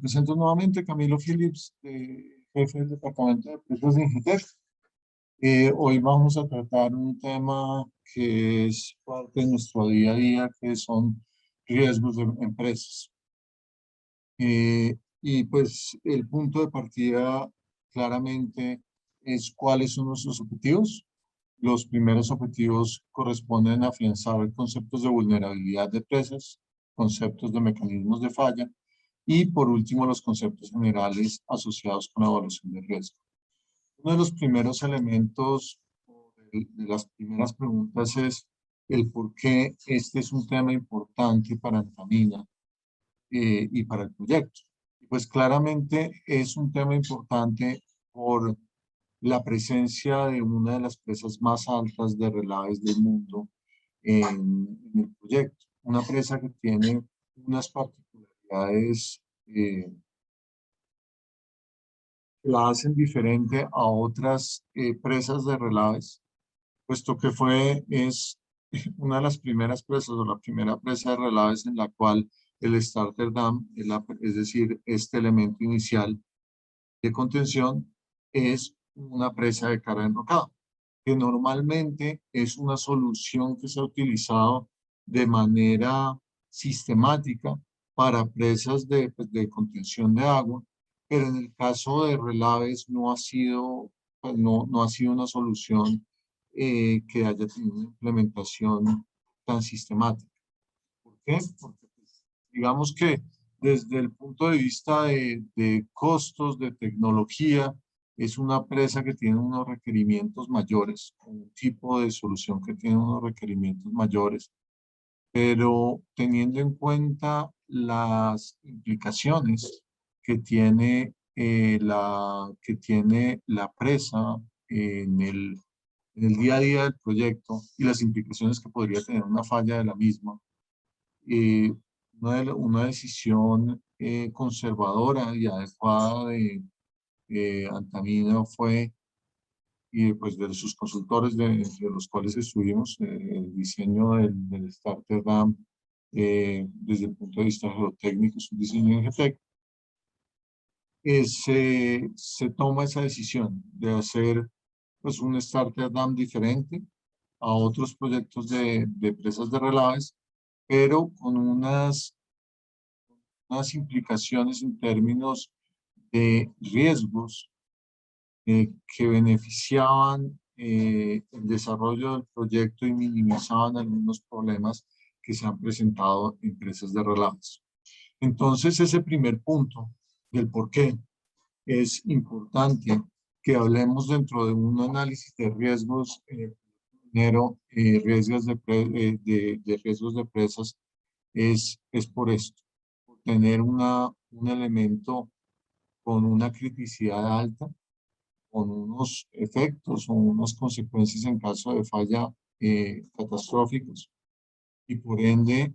presento nuevamente Camilo Phillips, jefe del Departamento de Precios de Ingetec. Hoy vamos a tratar un tema que es parte de nuestro día a día, que son riesgos de empresas. Y pues el punto de partida claramente es cuáles son nuestros objetivos. Los primeros objetivos corresponden a afianzar conceptos de vulnerabilidad de empresas, conceptos de mecanismos de falla y por último los conceptos generales asociados con la evaluación de riesgo. Uno de los primeros elementos de las primeras preguntas es el por qué este es un tema importante para Antamina y para el proyecto. Pues claramente es un tema importante por la presencia de una de las presas más altas de relaves del mundo en el proyecto. Una presa que tiene unas particularidades que la hacen diferente a otras presas de relaves, puesto que es una de las primeras presas o la primera presa de relaves en la cual el starter dam, es decir, este elemento inicial de contención, es una presa de cara enrocada, que normalmente es una solución que se ha utilizado de manera sistemática para presas de contención de agua, pero en el caso de relaves no ha sido, pues no ha sido una solución que haya tenido una implementación tan sistemática. ¿Por qué? Porque pues, digamos que desde el punto de vista de costos, de tecnología, es una presa que tiene unos requerimientos mayores, un tipo de solución que tiene unos requerimientos mayores, pero teniendo en cuenta las implicaciones que tiene la presa en el día a día del proyecto y las implicaciones que podría tener una falla de la misma, eh, una decisión conservadora y adecuada de Antamina fue, y pues de sus consultores de los cuales estuvimos, el diseño del Starter Dam desde el punto de vista geotécnico, es un diseño en GTEC, se toma esa decisión de hacer pues, un Starter Dam diferente a otros proyectos de presas de relaves, pero con unas implicaciones en términos de riesgos que beneficiaban el desarrollo del proyecto y minimizaban algunos problemas que se han presentado en empresas de relaves. Entonces, ese primer punto del por qué es importante que hablemos dentro de un análisis de riesgos, riesgos de riesgos de presas, es por esto, por tener un elemento con una criticidad alta, con unos efectos o unas consecuencias en caso de falla catastróficos y por ende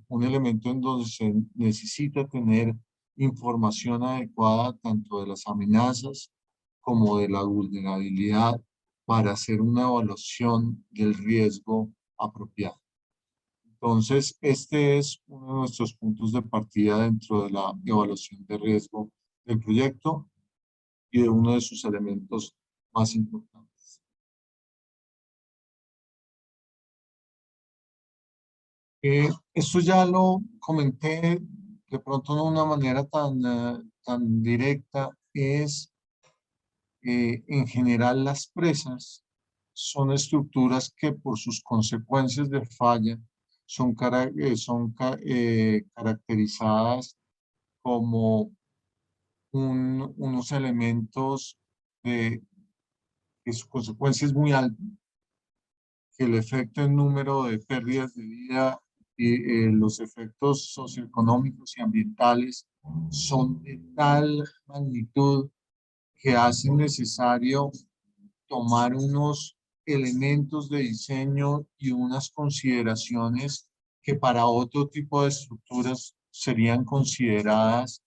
un elemento en donde se necesita tener información adecuada tanto de las amenazas como de la vulnerabilidad para hacer una evaluación del riesgo apropiado. Entonces, este es uno de nuestros puntos de partida dentro de la evaluación de riesgo del proyecto y de uno de sus elementos más importantes. Esto ya lo comenté de pronto no de una manera tan directa, en general las presas son estructuras que por sus consecuencias de falla son caracterizadas como unos elementos que su consecuencia es muy alta, que el efecto en número de pérdidas de vida y los efectos socioeconómicos y ambientales son de tal magnitud que hacen necesario tomar unos elementos de diseño y unas consideraciones que para otro tipo de estructuras serían consideradas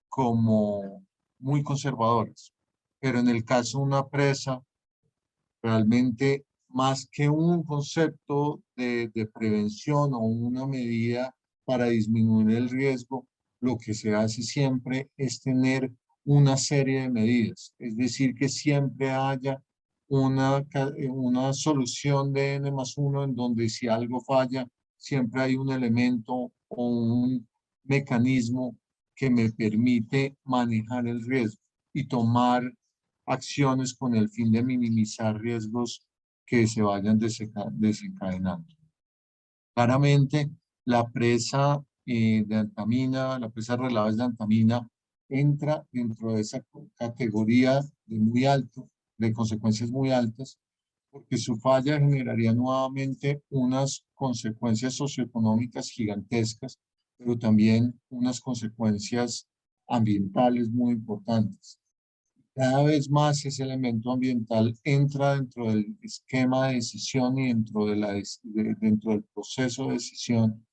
como muy conservadoras. Pero en el caso de una presa, realmente más que un concepto de prevención o una medida para disminuir el riesgo, lo que se hace siempre es tener una serie de medidas, es decir, que siempre haya una solución de n+1 en donde si algo falla, siempre hay un elemento o un mecanismo que me permite manejar el riesgo y tomar acciones con el fin de minimizar riesgos que se vayan desencadenando. Claramente, la presa de Antamina, la presa de Relaves de Antamina, entra dentro de esa categoría de muy alto, de consecuencias muy altas, porque su falla generaría nuevamente unas consecuencias socioeconómicas gigantescas, pero también unas consecuencias ambientales muy importantes. Cada vez más ese elemento ambiental entra dentro del esquema de decisión y dentro del proceso de decisión,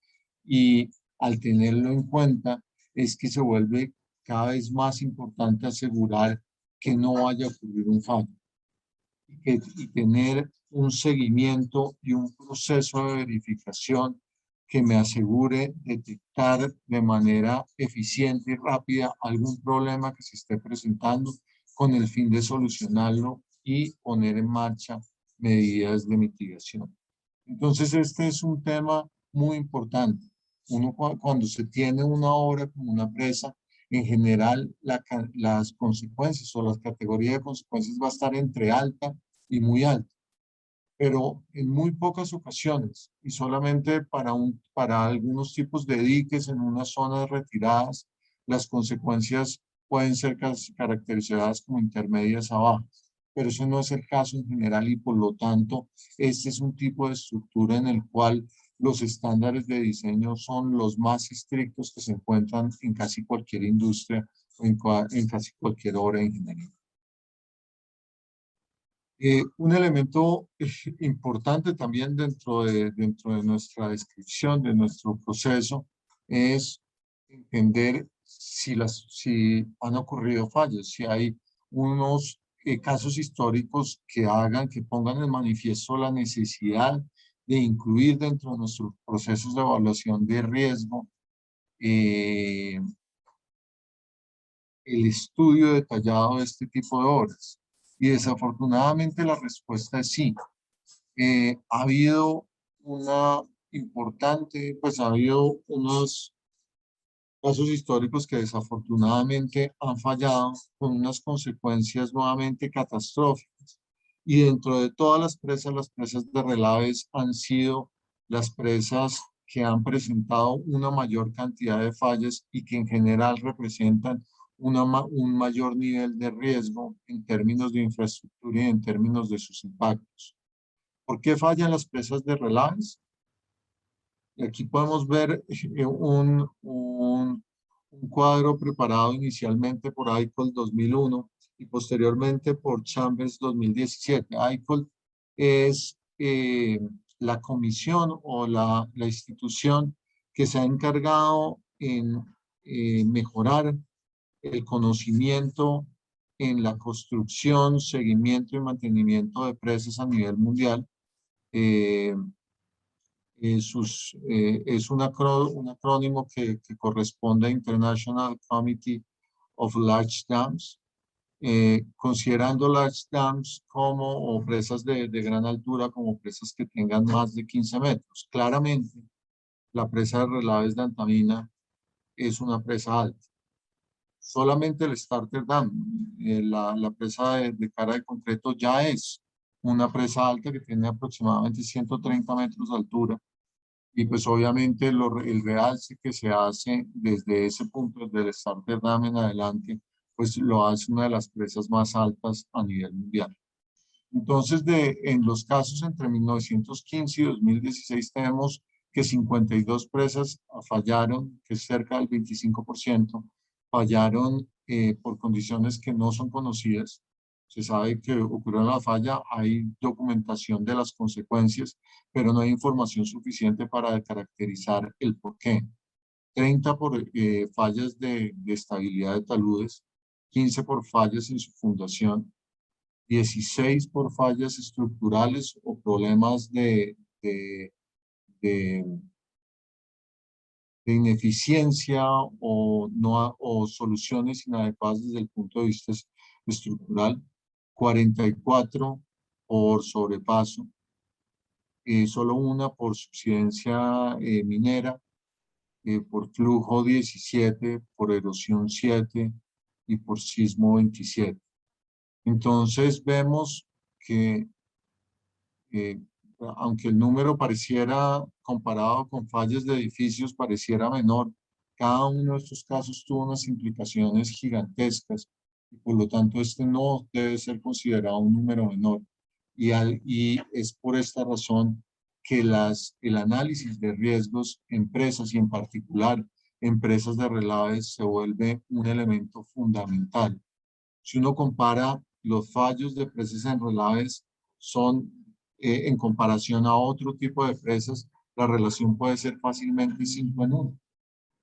y al tenerlo en cuenta es que se vuelve cada vez más importante asegurar que no vaya a ocurrir un fallo y tener un seguimiento y un proceso de verificación que me asegure detectar de manera eficiente y rápida algún problema que se esté presentando con el fin de solucionarlo y poner en marcha medidas de mitigación. Entonces, este es un tema muy importante. Uno cuando se tiene una obra como una presa, en general las consecuencias o las categorías de consecuencias va a estar entre alta y muy alta, pero en muy pocas ocasiones y solamente para algunos tipos de diques en unas zonas retiradas, las consecuencias pueden ser caracterizadas como intermedias a bajas, pero eso no es el caso en general y por lo tanto este es un tipo de estructura en el cual los estándares de diseño son los más estrictos que se encuentran en casi cualquier industria o en casi cualquier obra de ingeniería. Un elemento importante también dentro de nuestra descripción, de nuestro proceso, es entender si han ocurrido fallos, si hay unos casos históricos que pongan en manifiesto la necesidad de incluir dentro de nuestros procesos de evaluación de riesgo el estudio detallado de este tipo de obras. Y desafortunadamente la respuesta es sí. Ha habido una importante, pues ha habido unos casos históricos que desafortunadamente han fallado con unas consecuencias nuevamente catastróficas. Y dentro de todas las presas de relaves han sido las presas que han presentado una mayor cantidad de fallas y que en general representan un mayor nivel de riesgo en términos de infraestructura y en términos de sus impactos. ¿Por qué fallan las presas de relaves? Y aquí podemos ver un cuadro preparado inicialmente por ICOL 2001 y posteriormente por Chambers 2017. ICOL es la comisión o la institución que se ha encargado en mejorar el conocimiento en la construcción, seguimiento y mantenimiento de presas a nivel mundial. Eh, es un acrónimo que corresponde a International Committee of Large Dams, considerando large dams como o presas de gran altura como presas que tengan más de 15 metros. Claramente, la presa de Relaves de Antamina es una presa alta. Solamente el Starter Dam, la presa de cara de concreto, ya es una presa alta que tiene aproximadamente 130 metros de altura. Y pues obviamente el realce que se hace desde ese punto, desde el Starter Dam en adelante, pues lo hace una de las presas más altas a nivel mundial. Entonces, en los casos entre 1915 y 2016 tenemos que 52 presas fallaron, que es cerca del 25%, fallaron por condiciones que no son conocidas. Se sabe que ocurrió la falla, hay documentación de las consecuencias, pero no hay información suficiente para caracterizar el porqué. 30 por fallas de estabilidad de taludes, 15 por fallas en su fundación, 16 por fallas estructurales o problemas de de ineficiencia o, no, o soluciones inadecuadas desde el punto de vista estructural, 44 por sobrepaso, solo una por subsidencia minera, por flujo 17, por erosión 7 y por sismo 27. Entonces vemos que eh, aunque el número pareciera, comparado con fallas de edificios, pareciera menor, cada uno de estos casos tuvo unas implicaciones gigantescas y por lo tanto este no debe ser considerado un número menor. Y es por esta razón que el análisis de riesgos, empresas y en particular empresas de relaves, se vuelve un elemento fundamental. Si uno compara los fallos de presas en relaves, son en comparación a otro tipo de presas, la relación puede ser fácilmente 5 en 1.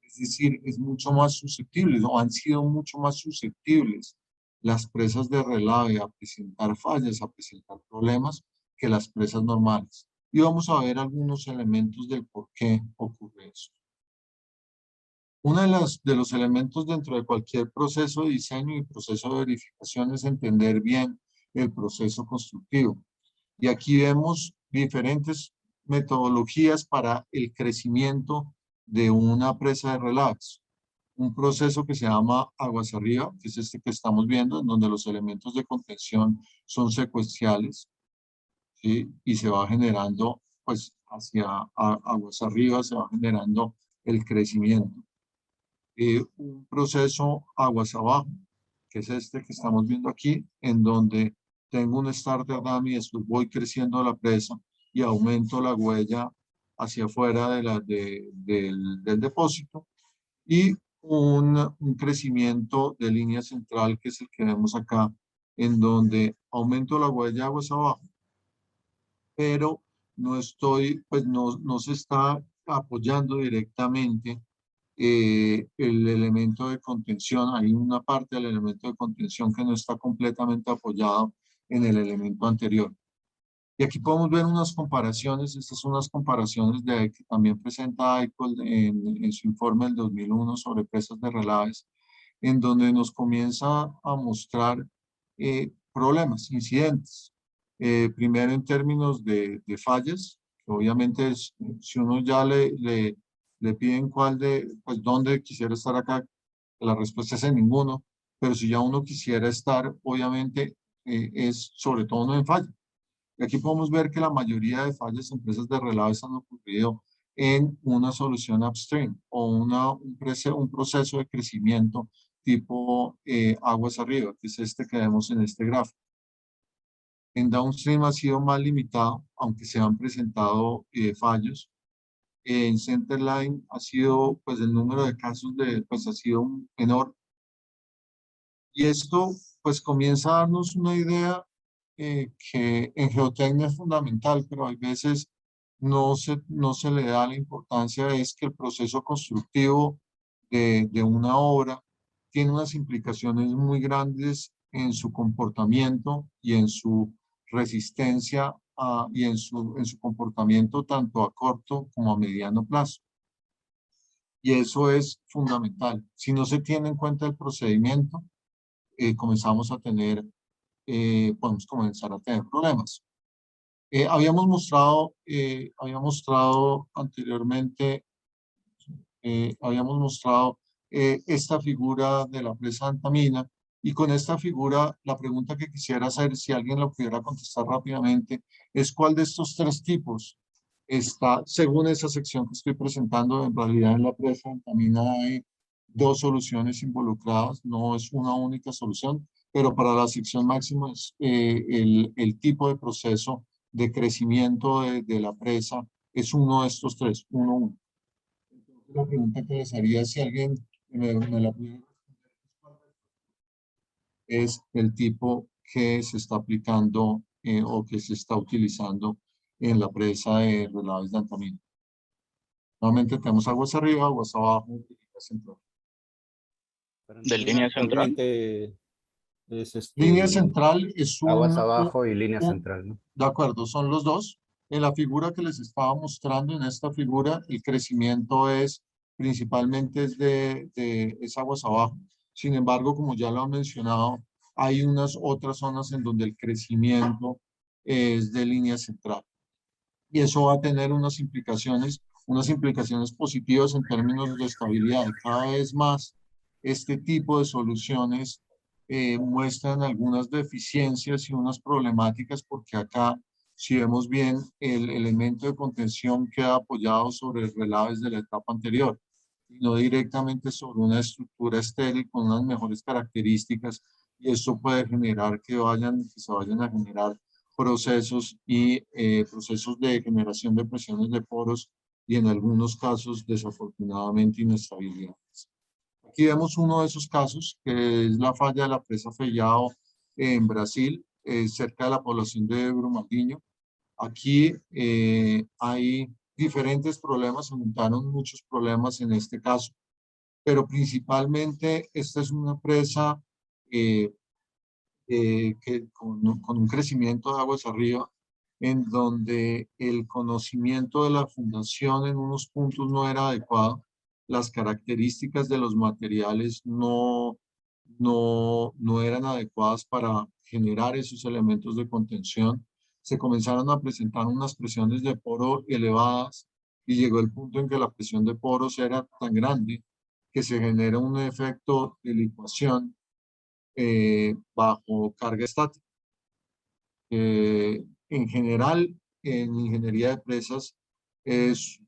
Es decir, es mucho más susceptible, o han sido mucho más susceptibles las presas de relave a presentar fallas, a presentar problemas, que las presas normales. Y vamos a ver algunos elementos del por qué ocurre eso. Uno de los elementos dentro de cualquier proceso de diseño y proceso de verificación es entender bien el proceso constructivo. Y aquí vemos diferentes metodologías para el crecimiento de una presa de relaves. Un proceso que se llama aguas arriba, que es este que estamos viendo, en donde los elementos de contención son secuenciales, ¿sí? Y se va generando, pues, hacia aguas arriba, se va generando el crecimiento. Un proceso aguas abajo, que es este que estamos viendo aquí, en donde tengo un starter dam y después voy creciendo la presa y aumento la huella hacia afuera del depósito, y un crecimiento de línea central, que es el que vemos acá, en donde aumento la huella aguas abajo, pero no estoy, pues no se está apoyando directamente el elemento de contención. Hay una parte del elemento de contención que no está completamente apoyado en el elemento anterior. Y aquí podemos ver unas comparaciones. Estas son unas comparaciones que también presenta ICOL en su informe del 2001 sobre presas de relaves, en donde nos comienza a mostrar problemas, incidentes. Primero en términos de fallas, que obviamente es, si uno ya le piden pues dónde quisiera estar acá, la respuesta es en ninguno, pero si ya uno quisiera estar, obviamente es sobre todo no en falla. Y aquí podemos ver que la mayoría de fallas en presas de relaves han ocurrido en una solución upstream o un proceso de crecimiento tipo aguas arriba, que es este que vemos en este gráfico. En downstream ha sido más limitado, aunque se han presentado fallos. En centerline ha sido, pues el número de casos pues ha sido menor. Y esto pues comienza a darnos una idea que en geotecnia es fundamental, pero hay veces no se le da la importancia. Es que el proceso constructivo de una obra tiene unas implicaciones muy grandes en su comportamiento y en su resistencia y en su comportamiento tanto a corto como a mediano plazo. Y eso es fundamental. Si no se tiene en cuenta el procedimiento, podemos comenzar a tener problemas. Había mostrado anteriormente, habíamos mostrado esta figura de la presa Antamina, y con esta figura la pregunta que quisiera hacer, si alguien lo pudiera contestar rápidamente, es cuál de estos tres tipos está, según esa sección que estoy presentando. En realidad en la presa Antamina hay dos soluciones involucradas, no es una única solución, pero para la sección máxima es el tipo de proceso de crecimiento de la presa es uno de estos tres, uno. Entonces, la pregunta que les haría, si alguien me la pudiera responder, es el tipo que se está aplicando o que se está utilizando en la presa de relaves de Antamina. Nuevamente tenemos aguas arriba, aguas abajo, y línea central. Pero ¿De Antamina línea central? actualmente es Línea central es aguas abajo y línea un- central, ¿no? de acuerdo, son los dos. En la figura que les estaba mostrando, en esta figura, el crecimiento es principalmente es aguas abajo. Sin embargo, como ya lo he mencionado, hay unas otras zonas en donde el crecimiento es de línea central. Y eso va a tener unas implicaciones positivas en términos de estabilidad. Cada vez más este tipo de soluciones muestran algunas deficiencias y unas problemáticas porque acá, si vemos bien, el elemento de contención queda apoyado sobre relaves de la etapa anterior y no directamente sobre una estructura estéril con unas mejores características, y esto puede generar que se vayan a generar procesos de generación de presiones de poros y en algunos casos, desafortunadamente, inestabilidades. Aquí vemos uno de esos casos, que es la falla de la presa Fellao en Brasil, cerca de la población de Brumadinho. Aquí hay diferentes problemas, se montaron muchos problemas en este caso, pero principalmente esta es una presa eh, con un crecimiento de aguas arriba, en donde el conocimiento de la fundación en unos puntos no era adecuado, las características de los materiales no eran adecuadas para generar esos elementos de contención. Se comenzaron a presentar unas presiones de poro elevadas y llegó el punto en que la presión de poros era tan grande que se genera un efecto de licuación bajo carga estática. En general, en ingeniería de presas es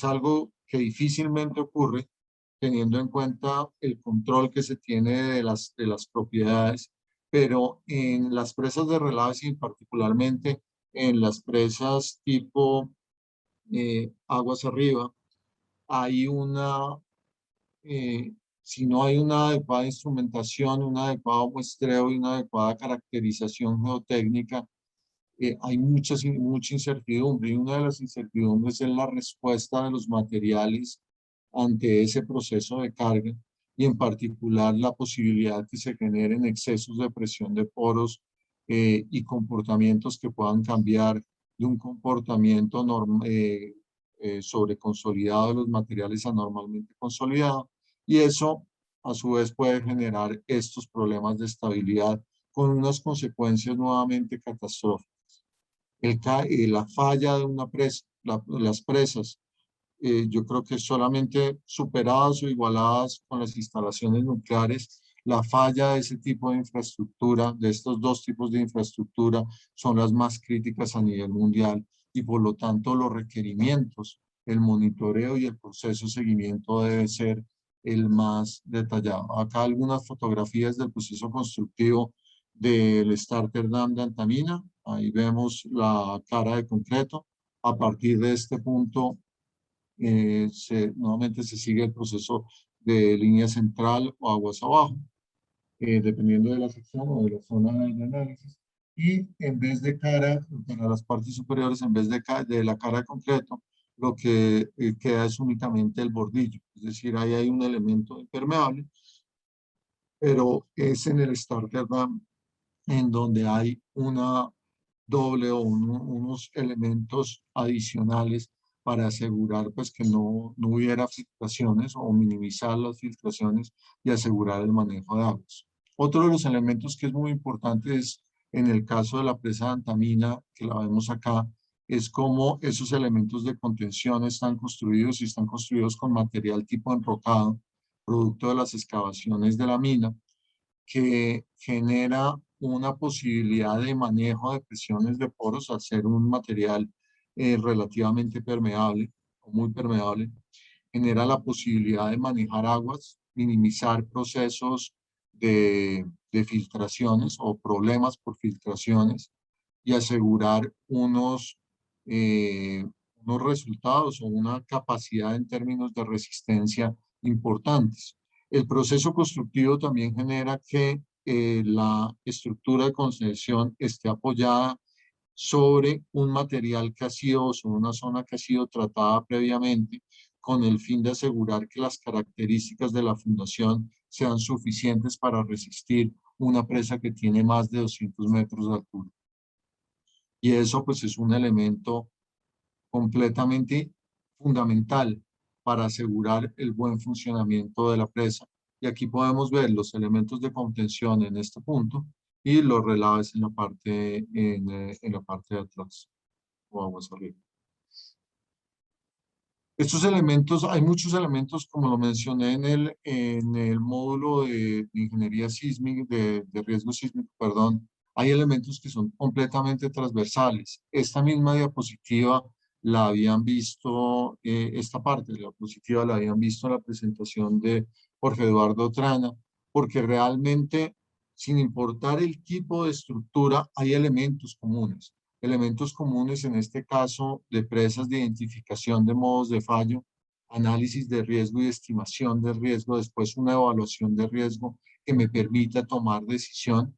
algo que difícilmente ocurre teniendo en cuenta el control que se tiene de las propiedades, pero en las presas de relaves y particularmente en las presas tipo aguas arriba, hay si no hay una adecuada instrumentación, un adecuado muestreo y una adecuada caracterización geotécnica, hay mucha incertidumbre. Y una de las incertidumbres es la respuesta de los materiales ante ese proceso de carga y en particular la posibilidad que se generen excesos de presión de poros y comportamientos que puedan cambiar de un comportamiento sobreconsolidado de los materiales a normalmente consolidado, y eso a su vez puede generar estos problemas de estabilidad con unas consecuencias nuevamente catastróficas. La falla de una presa, las presas, yo creo que solamente superadas o igualadas con las instalaciones nucleares, la falla de ese tipo de infraestructura, de estos dos tipos de infraestructura, son las más críticas a nivel mundial, y por lo tanto los requerimientos, el monitoreo y el proceso de seguimiento debe ser el más detallado. Acá algunas fotografías del proceso constructivo del Starter Dam de Antamina. Ahí vemos la cara de concreto. A partir de este punto, nuevamente se sigue el proceso de línea central o aguas abajo, dependiendo de la sección o de la zona de análisis. Y en vez de cara, para las partes superiores, en vez de la cara de concreto, lo que queda es únicamente el bordillo. Es decir, ahí hay un elemento impermeable, pero es en el starter dam en donde hay una doble o unos elementos adicionales para asegurar pues que no hubiera filtraciones o minimizar las filtraciones y asegurar el manejo de aguas. Otro de los elementos que es muy importante es en el caso de la presa de Antamina, que la vemos acá, es cómo esos elementos de contención están construidos y están construidos con material tipo enrocado, producto de las excavaciones de la mina, que genera una posibilidad de manejo de presiones de poros al ser un material relativamente permeable o muy permeable. Genera la posibilidad de manejar aguas, minimizar procesos de filtraciones o problemas por filtraciones y asegurar eh, unos resultados o una capacidad en términos de resistencia importantes. El proceso constructivo también genera que la estructura de concesión esté apoyada sobre un material que ha sido, sobre una zona que ha sido tratada previamente, con el fin de asegurar que las características de la fundación sean suficientes para resistir una presa que tiene más de 200 metros de altura. Y eso pues es un elemento completamente fundamental para asegurar el buen funcionamiento de la presa. Y aquí podemos ver los elementos de contención en este punto y los relaves en la parte de atrás. Vamos arriba. Estos elementos, hay muchos elementos, como lo mencioné en el módulo de ingeniería sísmica, de riesgo sísmico, perdón, hay elementos que son completamente transversales. Esta misma diapositiva la habían visto, esta parte de la diapositiva la habían visto en la presentación de Jorge Eduardo Trana, porque realmente, sin importar el tipo de estructura, hay elementos comunes. Elementos comunes en este caso de presas de identificación de modos de fallo, análisis de riesgo y estimación de riesgo, después una evaluación de riesgo que me permita tomar decisión,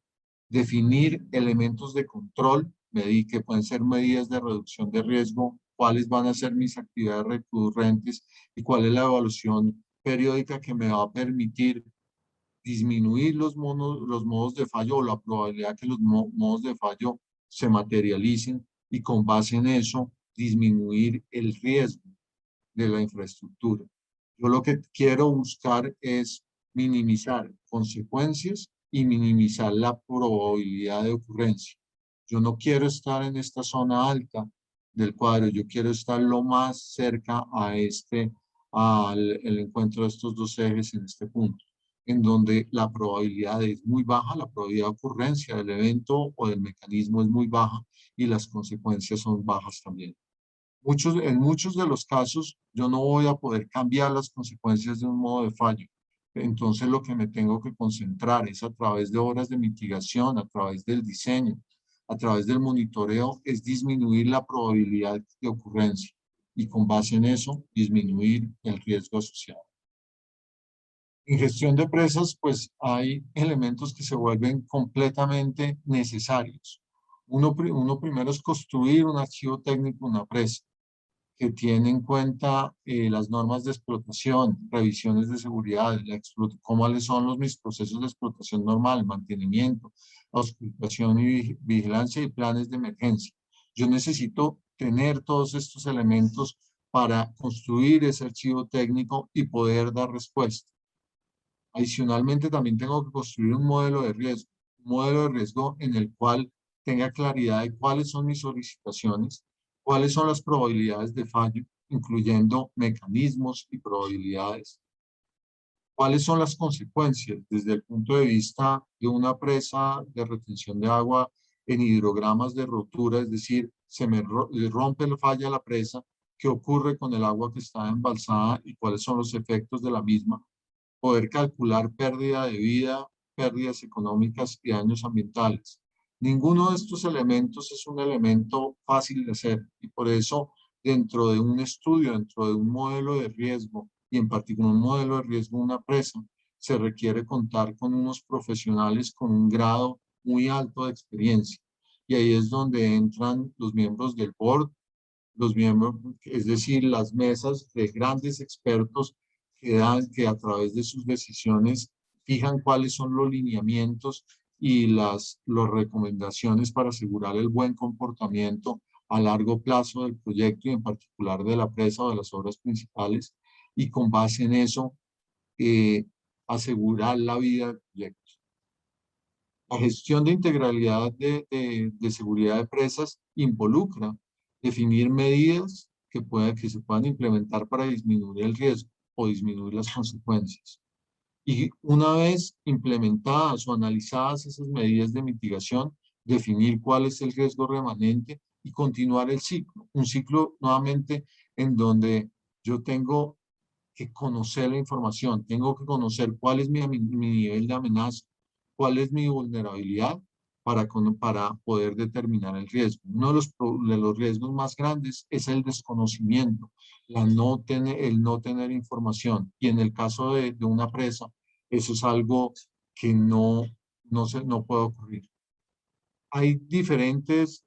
definir elementos de control, medir que pueden ser medidas de reducción de riesgo, cuáles van a ser mis actividades recurrentes y cuál es la evaluación periódica que me va a permitir disminuir los modos de fallo o la probabilidad que los modos de fallo se materialicen y con base en eso disminuir el riesgo de la infraestructura. Yo lo que quiero buscar es minimizar consecuencias y minimizar la probabilidad de ocurrencia. Yo no quiero estar en esta zona alta del cuadro, yo quiero estar lo más cerca al el encuentro de estos dos ejes en este punto, en donde la probabilidad es muy baja, la probabilidad de ocurrencia del evento o del mecanismo es muy baja y las consecuencias son bajas también. En muchos de los casos yo no voy a poder cambiar las consecuencias de un modo de fallo. Entonces lo que me tengo que concentrar es a través de horas de mitigación, a través del diseño, a través del monitoreo, es disminuir la probabilidad de ocurrencia y con base en eso disminuir el riesgo asociado. En gestión de presas, pues hay elementos que se vuelven completamente necesarios. Uno primero es construir un archivo técnico, una presa que tiene en cuenta las normas de explotación, revisiones de seguridad, cuáles son mis procesos de explotación normal, mantenimiento, auscultación y vigilancia y planes de emergencia. Yo necesito tener todos estos elementos para construir ese archivo técnico y poder dar respuesta. Adicionalmente, también tengo que construir un modelo de riesgo en el cual tenga claridad de cuáles son mis solicitaciones, cuáles son las probabilidades de fallo, incluyendo mecanismos y probabilidades, cuáles son las consecuencias desde el punto de vista de una presa de retención de agua en hidrogramas de rotura, es decir, rompe la falla la presa, qué ocurre con el agua que está embalsada y cuáles son los efectos de la misma, poder calcular pérdida de vida, pérdidas económicas y daños ambientales. Ninguno de estos elementos es un elemento fácil de hacer y por eso dentro de un estudio, dentro de un modelo de riesgo y en particular un modelo de riesgo de una presa, se requiere contar con unos profesionales con un grado muy alto de experiencia. Y ahí es donde entran los miembros del board, es decir, las mesas de grandes expertos que a través de sus decisiones fijan cuáles son los lineamientos y las recomendaciones para asegurar el buen comportamiento a largo plazo del proyecto y en particular de la presa o de las obras principales y con base en eso asegurar la vida del proyecto. La gestión de integralidad de seguridad de presas involucra definir medidas que se puedan implementar para disminuir el riesgo o disminuir las consecuencias. Y una vez implementadas o analizadas esas medidas de mitigación, definir cuál es el riesgo remanente y continuar el ciclo. Un ciclo nuevamente en donde yo tengo que conocer la información, tengo que conocer cuál es mi nivel de amenaza, cuál es mi vulnerabilidad para poder determinar el riesgo. Uno de los riesgos más grandes es el desconocimiento, el no tener información. Y en el caso de una presa, eso es algo que no puede ocurrir. Hay diferentes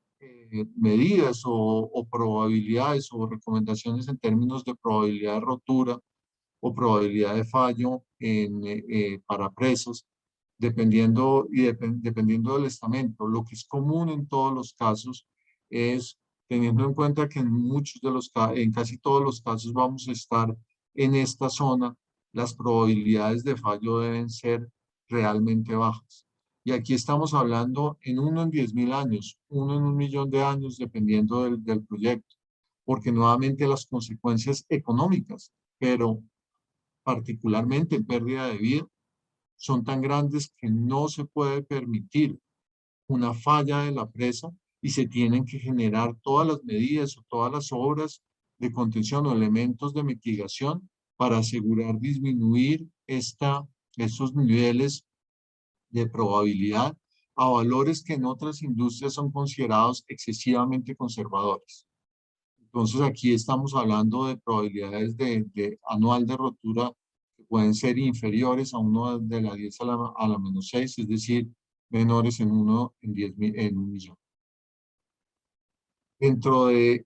medidas o probabilidades o recomendaciones en términos de probabilidad de rotura o probabilidad de fallo para presas, dependiendo del estamento. Lo que es común en todos los casos es, teniendo en cuenta que en casi todos los casos vamos a estar en esta zona, las probabilidades de fallo deben ser realmente bajas. Y aquí estamos hablando en 1 en 10.000 años, 1 en 1.000.000 de años, dependiendo del proyecto, porque nuevamente las consecuencias económicas, pero particularmente en pérdida de vida, son tan grandes que no se puede permitir una falla de la presa y se tienen que generar todas las medidas o todas las obras de contención o elementos de mitigación para asegurar disminuir estos niveles de probabilidad a valores que en otras industrias son considerados excesivamente conservadores. Entonces aquí estamos hablando de probabilidades de anual de rotura que pueden ser inferiores a 1 de la 10 a la menos 6, es decir, menores en 1 en 10.000, en 1.000.000. Dentro de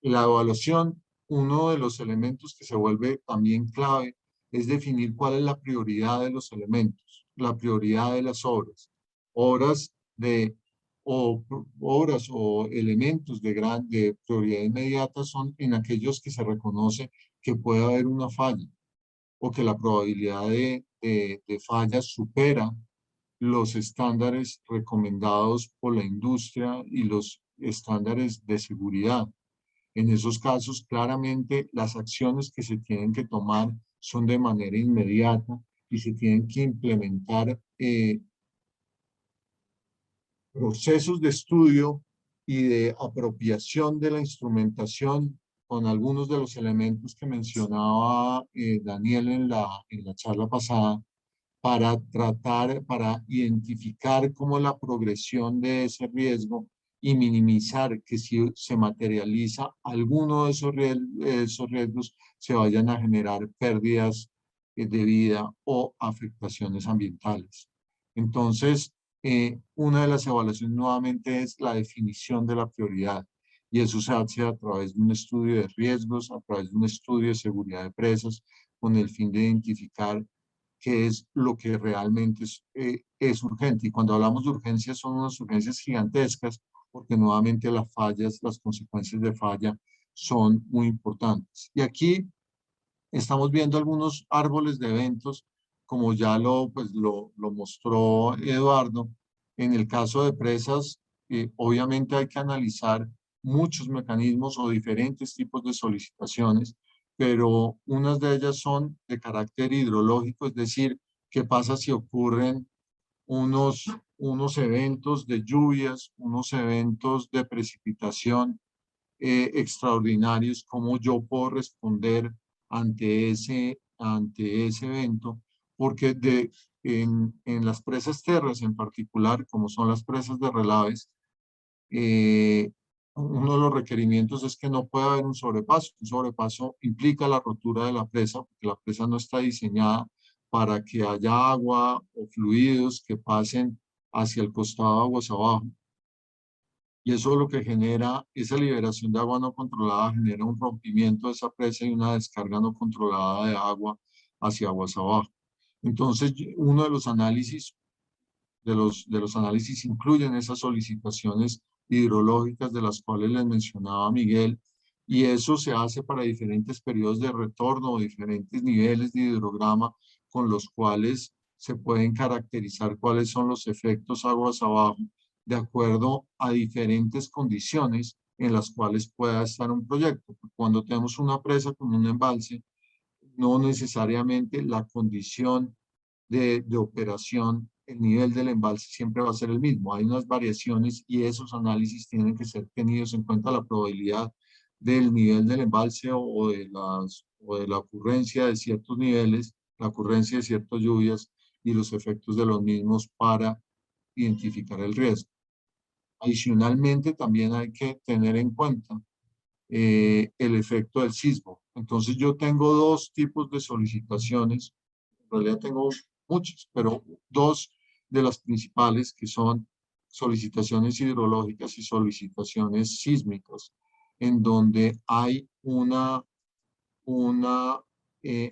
la evaluación, uno de los elementos que se vuelve también clave es definir cuál es la prioridad de los elementos, la prioridad de las obras. Obras obras o elementos de prioridad inmediata son en aquellos que se reconoce que puede haber una falla o que la probabilidad de falla supera los estándares recomendados por la industria y los estándares de seguridad. En esos casos, claramente, las acciones que se tienen que tomar son de manera inmediata y se tienen que implementar procesos de estudio y de apropiación de la instrumentación con algunos de los elementos que mencionaba Daniel en la charla pasada, para para identificar cómo la progresión de ese riesgo y minimizar que si se materializa alguno de esos riesgos se vayan a generar pérdidas de vida o afectaciones ambientales. Entonces, una de las evaluaciones nuevamente es la definición de la prioridad y eso se hace a través de un estudio de riesgos, a través de un estudio de seguridad de presas, con el fin de identificar qué es lo que realmente es urgente. Y cuando hablamos de urgencias, son unas urgencias gigantescas, porque nuevamente las fallas, las consecuencias de falla son muy importantes. Y aquí estamos viendo algunos árboles de eventos, como ya lo mostró Eduardo. En el caso de presas, obviamente hay que analizar muchos mecanismos o diferentes tipos de solicitaciones, pero unas de ellas son de carácter hidrológico, es decir, qué pasa si ocurren unos eventos de lluvias, unos eventos de precipitación extraordinarios, cómo yo puedo responder ante ese evento, porque en las presas terras en particular, como son las presas de relaves, uno de los requerimientos es que no puede haber un sobrepaso. Un sobrepaso implica la rotura de la presa, porque la presa no está diseñada para que haya agua o fluidos que pasen hacia el costado aguas abajo. Y eso lo que genera, esa liberación de agua no controlada genera un rompimiento de esa presa y una descarga no controlada de agua hacia aguas abajo. Entonces, uno de los análisis incluyen esas solicitaciones hidrológicas de las cuales les mencionaba Miguel, y eso se hace para diferentes periodos de retorno o diferentes niveles de hidrograma con los cuales se pueden caracterizar cuáles son los efectos aguas abajo de acuerdo a diferentes condiciones en las cuales pueda estar un proyecto. Cuando tenemos una presa con un embalse, no necesariamente la condición de operación, el nivel del embalse siempre va a ser el mismo. Hay unas variaciones y esos análisis tienen que ser tenidos en cuenta la probabilidad del nivel del embalse o de la ocurrencia de ciertos niveles, la ocurrencia de ciertas lluvias y los efectos de los mismos para identificar el riesgo. Adicionalmente, también hay que tener en cuenta el efecto del sismo. Entonces, yo tengo dos tipos de solicitaciones. En realidad tengo muchas, pero dos de las principales que son solicitaciones hidrológicas y solicitaciones sísmicas, en donde hay una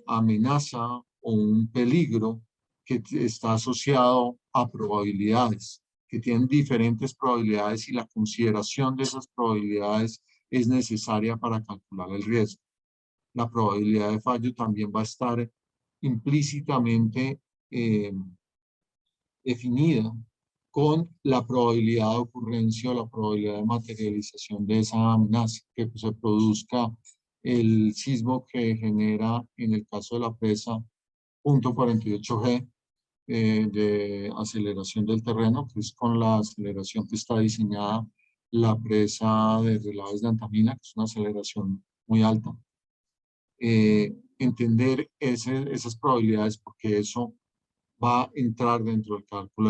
amenaza o un peligro que está asociado a probabilidades, que tienen diferentes probabilidades y la consideración de esas probabilidades es necesaria para calcular el riesgo. la probabilidad de fallo también va a estar implícitamente eh, definida con la probabilidad de ocurrencia o la probabilidad de materialización de esa amenaza, que se produzca el sismo que genera, en el caso de la presa, 0.48G de aceleración del terreno, que es con la aceleración que está diseñada la presa de Relaves de Antamina, que es una aceleración muy alta. Entender esas probabilidades, porque eso va a entrar dentro del cálculo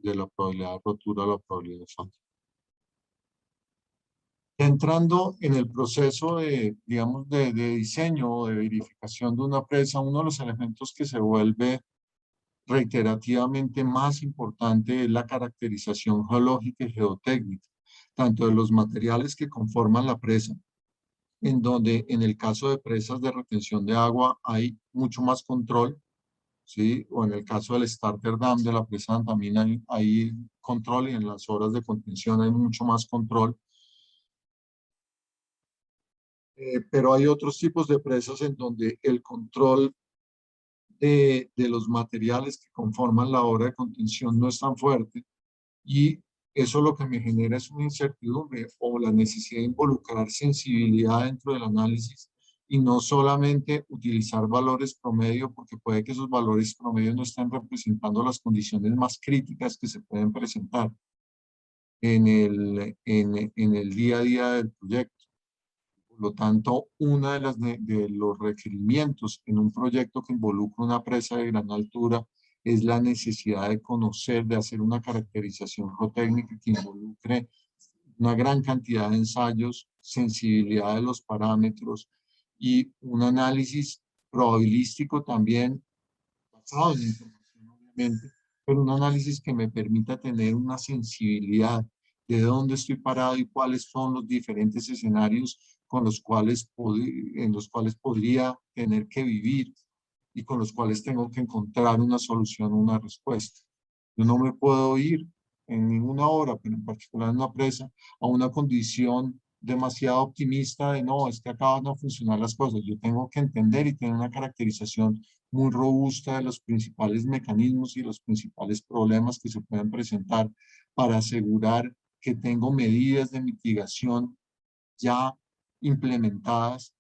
de la probabilidad de rotura o la probabilidad de fallo. Entrando en el proceso de, digamos, de diseño o de verificación de una presa, uno de los elementos que se vuelve reiterativamente más importante es la caracterización geológica y geotécnica, tanto de los materiales que conforman la presa, en donde en el caso de presas de retención de agua hay mucho más control, ¿sí? O en el caso del starter dam de la presa de Antamina hay control, y en las horas de contención hay mucho más control. Pero hay otros tipos de presas en donde el control de los materiales que conforman la hora de contención no es tan fuerte, y eso lo que me genera es una incertidumbre o la necesidad de involucrar sensibilidad dentro del análisis y no solamente utilizar valores promedio, porque puede que esos valores promedio no estén representando las condiciones más críticas que se pueden presentar en el día a día del proyecto. Por lo tanto, uno de los requerimientos en un proyecto que involucra una presa de gran altura es la necesidad de conocer, de hacer una caracterización geotécnica que involucre una gran cantidad de ensayos, sensibilidad de los parámetros y un análisis probabilístico también, basado en la información obviamente, pero un análisis que me permita tener una sensibilidad de dónde estoy parado y cuáles son los diferentes escenarios con los cuales en los cuales podría tener que vivir y con los cuales tengo que encontrar una solución, una respuesta. Yo no me puedo ir en ninguna hora, pero en particular en una presa, a una condición demasiado optimista de no, es que acá van a funcionar las cosas. Yo tengo que entender y tener una caracterización muy robusta de los principales mecanismos y los principales problemas que se pueden presentar para asegurar que tengo medidas de mitigación ya implementadas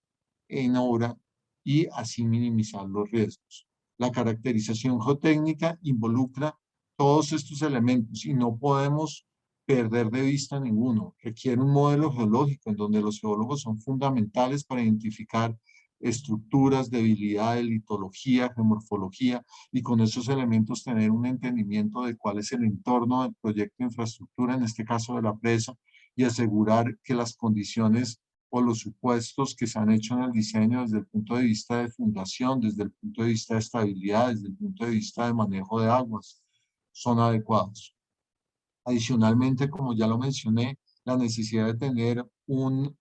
en obra y así minimizar los riesgos. La caracterización geotécnica involucra todos estos elementos y no podemos perder de vista ninguno. Requiere un modelo geológico en donde los geólogos son fundamentales para identificar estructuras, debilidades, litología, geomorfología, y con esos elementos tener un entendimiento de cuál es el entorno del proyecto de infraestructura, en este caso de la presa, y asegurar que las condiciones o los supuestos que se han hecho en el diseño desde el punto de vista de fundación, desde el punto de vista de estabilidad, desde el punto de vista de manejo de aguas, son adecuados. Adicionalmente, como ya lo mencioné, la necesidad de tener una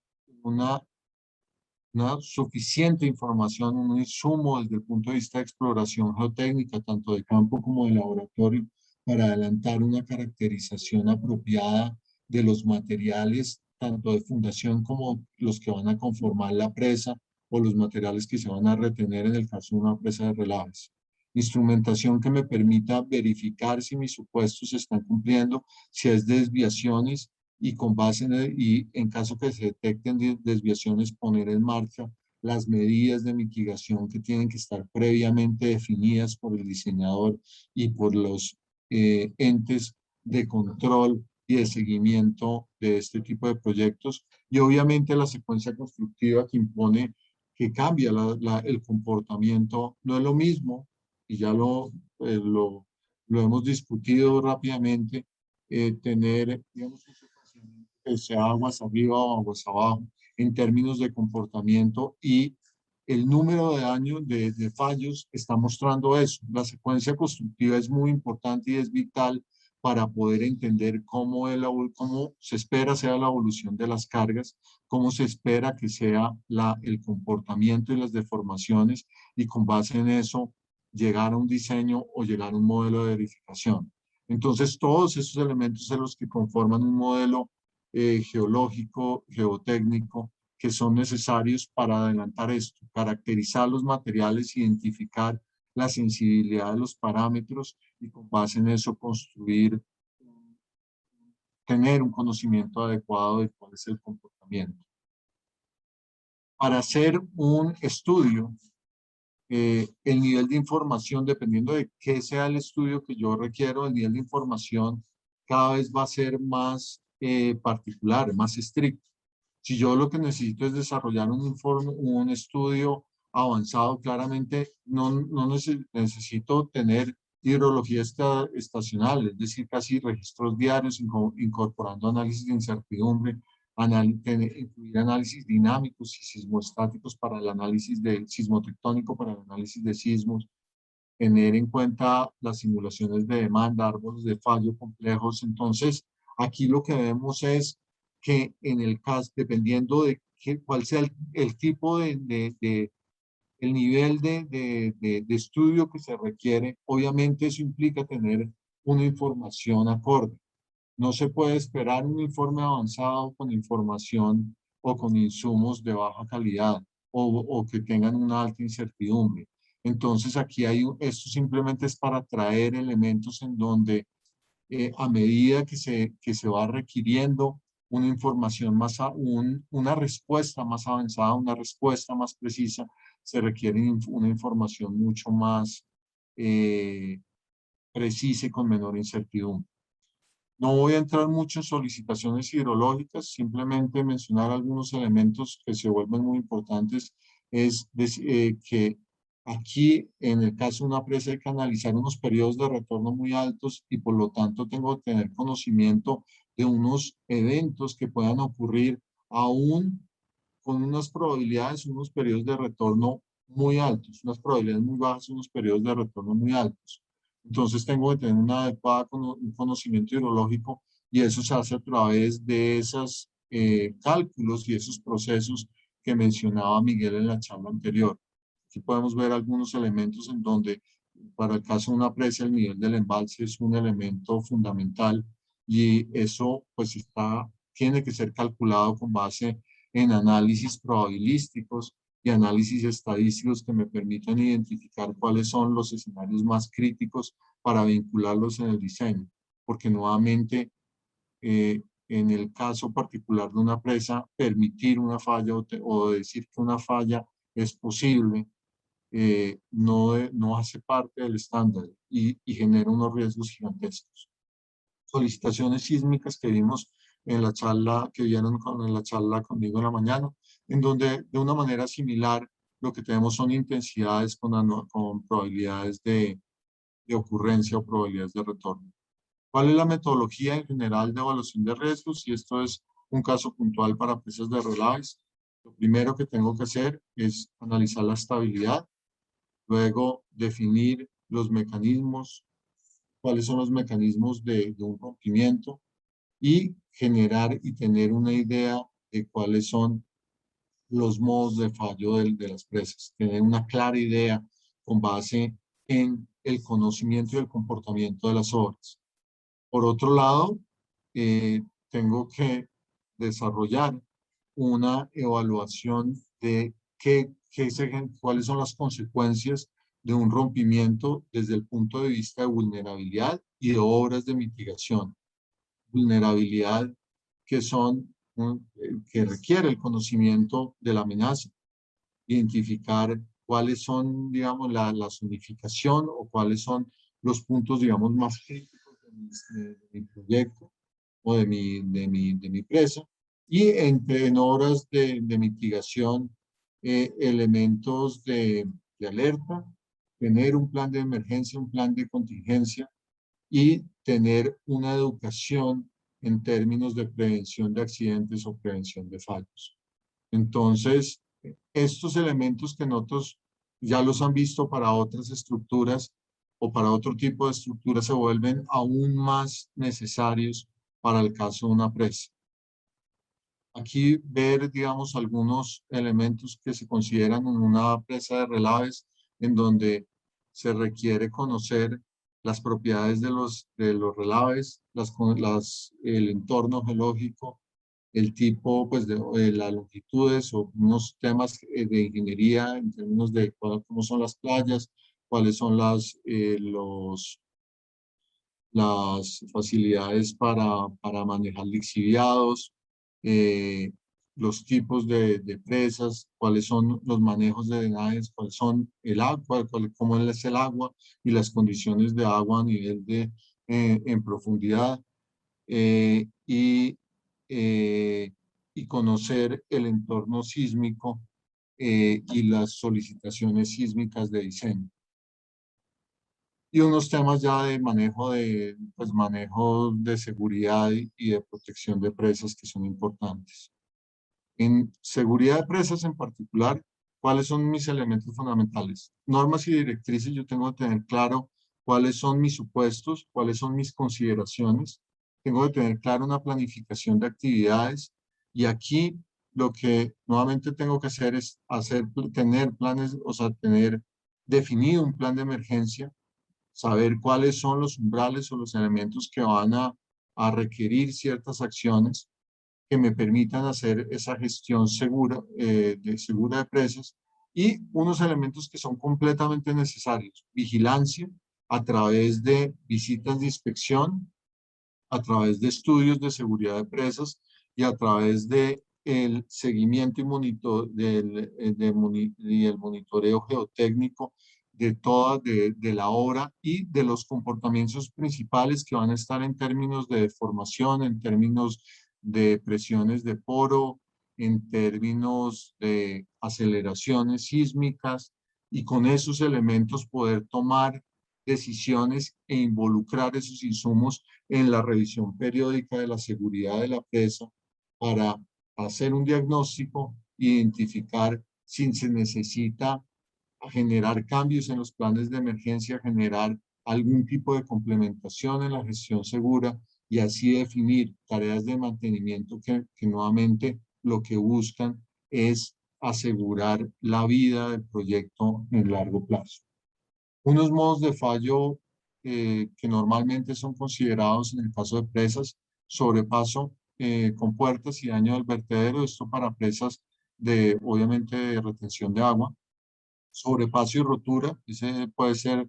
suficiente información, un insumo desde el punto de vista de exploración geotécnica, tanto de campo como de laboratorio, para adelantar una caracterización apropiada de los materiales, tanto de fundación como los que van a conformar la presa o los materiales que se van a retener en el caso de una presa de relaves. Instrumentación que me permita verificar si mis supuestos se están cumpliendo, si es desviaciones, y con base y en caso que se detecten desviaciones, poner en marcha las medidas de mitigación que tienen que estar previamente definidas por el diseñador y por los entes de control y de seguimiento de este tipo de proyectos. Y obviamente la secuencia constructiva que impone, que cambia el comportamiento, no es lo mismo, y ya lo hemos discutido rápidamente, tener, digamos, que sea aguas arriba o aguas abajo, en términos de comportamiento, y el número de años de fallos está mostrando eso. La secuencia constructiva es muy importante y es vital para poder entender cómo se espera sea la evolución de las cargas, cómo se espera que sea el comportamiento y las deformaciones, y con base en eso llegar a un diseño o llegar a un modelo de verificación. Entonces, todos esos elementos son los que conforman un modelo geológico, geotécnico, que son necesarios para adelantar esto, caracterizar los materiales, identificar la sensibilidad de los parámetros y con base en eso construir, tener un conocimiento adecuado de cuál es el comportamiento. Para hacer un estudio, el nivel de información, dependiendo de qué sea el estudio que yo requiero, el nivel de información cada vez va a ser más particular, más estricto. Si yo lo que necesito es desarrollar un informe, un estudio avanzado, claramente no necesito tener hidrología estacional, es decir, casi registros diarios, incorporando análisis de incertidumbre, incluir análisis dinámicos y sismostáticos para el análisis de sismotectónico, para el análisis de sismos, tener en cuenta las simulaciones de demanda, árboles de fallo complejos. Entonces, aquí lo que vemos es que en el caso, dependiendo de cuál sea el tipo el nivel de estudio que se requiere, obviamente eso implica tener una información acorde. No se puede esperar un informe avanzado con información o con insumos de baja calidad o que tengan una alta incertidumbre. Entonces aquí esto simplemente es para traer elementos en donde a medida que se va requiriendo una información una respuesta más avanzada, una respuesta más precisa, se requiere una información mucho más precisa y con menor incertidumbre. No voy a entrar mucho en solicitaciones hidrológicas, simplemente mencionar algunos elementos que se vuelven muy importantes. Es que aquí, en el caso de una presa, hay que analizar unos periodos de retorno muy altos y por lo tanto tengo que tener conocimiento de unos eventos que puedan ocurrir aún con unas probabilidades, unos periodos de retorno muy altos, unas probabilidades muy bajas, unos periodos de retorno muy altos. Entonces tengo que tener un conocimiento hidrológico y eso se hace a través de esos cálculos y esos procesos que mencionaba Miguel en la charla anterior. Aquí podemos ver algunos elementos en donde para el caso de una presa el nivel del embalse es un elemento fundamental y eso pues tiene que ser calculado con base en análisis probabilísticos y análisis estadísticos que me permitan identificar cuáles son los escenarios más críticos para vincularlos en el diseño. Porque nuevamente, en el caso particular de una presa, permitir una falla o decir que una falla es posible, no hace parte del estándar y genera unos riesgos gigantescos. Solicitaciones sísmicas que vimos en la charla, que vieron en la charla conmigo en la mañana, en donde de una manera similar lo que tenemos son intensidades con probabilidades de ocurrencia o probabilidades de retorno. ¿Cuál es la metodología en general de evaluación de riesgos? Y esto es un caso puntual para presas de relaves. Lo primero que tengo que hacer es analizar la estabilidad, luego definir los mecanismos, cuáles son los mecanismos de un rompimiento y generar y tener una idea de cuáles son los modos de fallo de las presas. Tener una clara idea con base en el conocimiento y el comportamiento de las obras. Por otro lado, tengo que desarrollar una evaluación de cuáles son las consecuencias de un rompimiento desde el punto de vista de vulnerabilidad y de obras de mitigación. Vulnerabilidad que que requiere el conocimiento de la amenaza, identificar cuáles son, digamos, la zonificación o cuáles son los puntos, digamos, más críticos de mi proyecto o de mi presa, y en obras de mitigación, elementos de alerta, tener un plan de emergencia, un plan de contingencia y tener una educación en términos de prevención de accidentes o prevención de fallos. Entonces, estos elementos que nosotros ya los han visto para otras estructuras o para otro tipo de estructuras se vuelven aún más necesarios para el caso de una presa. Aquí ver, digamos, algunos elementos que se consideran en una presa de relaves en donde se requiere conocer las propiedades de los relaves, el entorno geológico, el tipo, pues, de las longitudes o unos temas de ingeniería en términos de cómo son las playas, cuáles son las facilidades para manejar lixiviados, eh, los tipos de presas, cuáles son los manejos de drenajes, cuáles son el agua, cómo es el agua y las condiciones de agua a nivel en profundidad, eh, y, eh, y conocer el entorno sísmico y las solicitaciones sísmicas de diseño. Y unos temas ya de pues, manejo de seguridad y de protección de presas que son importantes. En seguridad de presas en particular, ¿cuáles son mis elementos fundamentales? Normas y directrices, yo tengo que tener claro cuáles son mis supuestos, cuáles son mis consideraciones. Tengo que tener claro una planificación de actividades y aquí lo que nuevamente tengo que hacer es tener planes, o sea, tener definido un plan de emergencia, saber cuáles son los umbrales o los elementos que van a requerir ciertas acciones que me permitan hacer esa gestión segura de presas y unos elementos que son completamente necesarios. Vigilancia a través de visitas de inspección, a través de estudios de seguridad de presas y a través de el seguimiento y el monitoreo geotécnico de la obra y de los comportamientos principales que van a estar en términos de deformación, en términos de presiones de poro, en términos de aceleraciones sísmicas, y con esos elementos poder tomar decisiones e involucrar esos insumos en la revisión periódica de la seguridad de la presa para hacer un diagnóstico, identificar si se necesita generar cambios en los planes de emergencia, generar algún tipo de complementación en la gestión segura y así definir tareas de mantenimiento que nuevamente lo que buscan es asegurar la vida del proyecto en largo plazo. Unos modos de fallo que normalmente son considerados en el caso de presas: sobrepaso con puertas y daño del vertedero, esto para presas obviamente, de retención de agua; sobrepaso y rotura, ese puede ser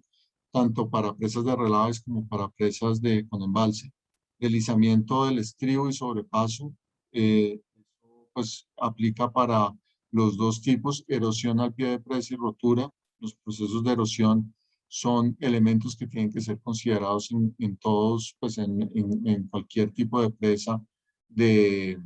tanto para presas de relaves como para presas con embalse; deslizamiento del estribo y sobrepaso, pues aplica para los dos tipos; erosión al pie de presa y rotura. Los procesos de erosión son elementos que tienen que ser considerados en todos, pues en cualquier tipo de presa de,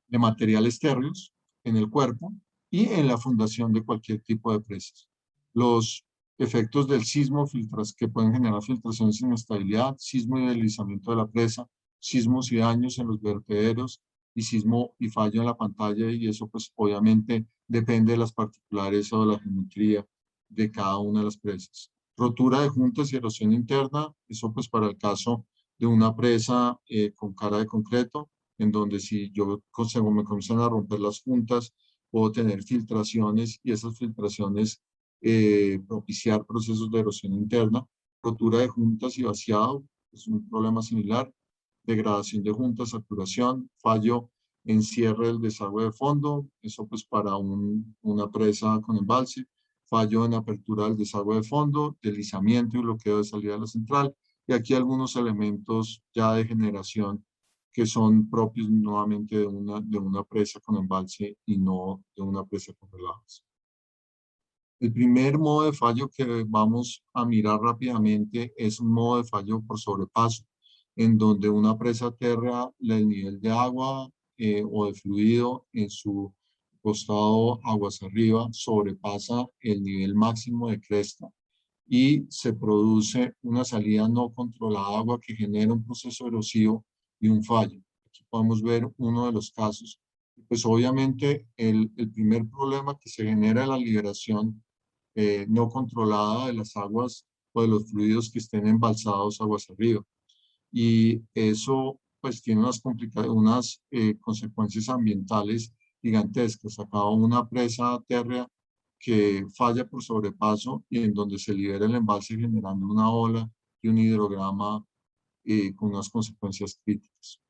de materiales térreos en el cuerpo y en la fundación de cualquier tipo de presas. Los efectos del sismo que pueden generar filtraciones sin estabilidad, sismo y deslizamiento de la presa, sismos y daños en los vertederos y sismo y fallo en la pantalla, y eso pues obviamente depende de las particulares o de la geometría de cada una de las presas. Rotura de juntas y erosión interna, eso pues para el caso de una presa con cara de concreto, en donde si me comienzan a romper las juntas, puedo tener filtraciones y esas filtraciones propiciar procesos de erosión interna. Rotura de juntas y vaciado es un problema similar. Degradación de juntas, saturación, fallo en cierre del desagüe de fondo, eso pues para una presa con embalse; fallo en apertura del desagüe de fondo, deslizamiento y bloqueo de salida de la central. Y aquí algunos elementos ya de generación que son propios nuevamente de una presa con embalse y no de una presa con relaves. El primer modo de fallo que vamos a mirar rápidamente es un modo de fallo por sobrepaso, en donde una presa térrea, el nivel de agua o de fluido en su costado aguas arriba sobrepasa el nivel máximo de cresta y se produce una salida no controlada de agua que genera un proceso erosivo y un fallo. Aquí podemos ver uno de los casos. Pues obviamente el primer problema que se genera es la liberación no controlada de las aguas o de los fluidos que estén embalsados aguas arriba. Y eso pues tiene unas consecuencias ambientales gigantescas. Acá una presa térrea que falla por sobrepaso y en donde se libera el embalse generando una ola y un hidrograma con unas consecuencias críticas.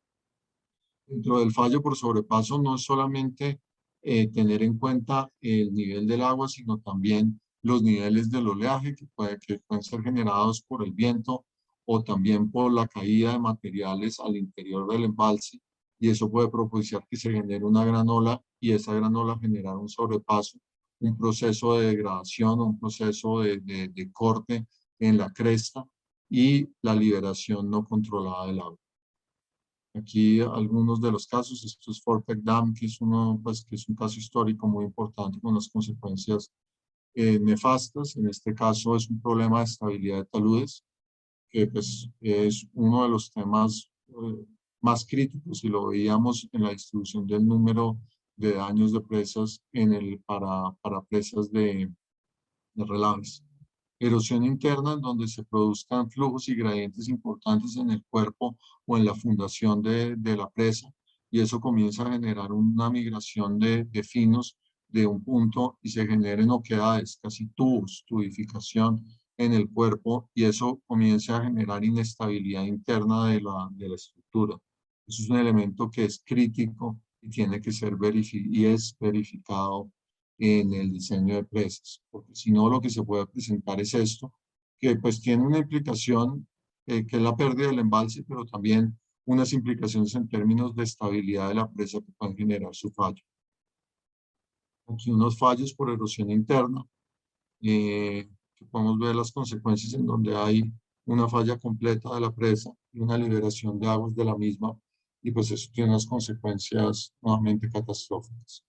Dentro del fallo por sobrepaso no es solamente tener en cuenta el nivel del agua, sino también los niveles del oleaje que pueden ser generados por el viento o también por la caída de materiales al interior del embalse. Y eso puede propiciar que se genere una gran ola y esa gran ola generar un sobrepaso, un proceso de degradación, un proceso de corte en la cresta y la liberación no controlada del agua. Aquí algunos de los casos, esto es Fort Peck Dam, que es uno, pues, que es un caso histórico muy importante con las consecuencias nefastas. En este caso es un problema de estabilidad de taludes, que pues es uno de los temas más críticos y lo veíamos en la distribución del número de daños de presas para presas de relaves. Erosión interna, en donde se produzcan flujos y gradientes importantes en el cuerpo o en la fundación de la presa, y eso comienza a generar una migración de finos de un punto y se generen oquedades, casi tubos, tubificación en el cuerpo, y eso comienza a generar inestabilidad interna de la estructura. Eso es un elemento que es crítico y tiene que ser y es verificado en el diseño de presas, porque si no lo que se puede presentar es esto, que pues tiene una implicación que es la pérdida del embalse, pero también unas implicaciones en términos de estabilidad de la presa que pueden generar su fallo. Aquí unos fallos por erosión interna, que podemos ver las consecuencias en donde hay una falla completa de la presa y una liberación de aguas de la misma, y pues eso tiene unas consecuencias nuevamente catastróficas.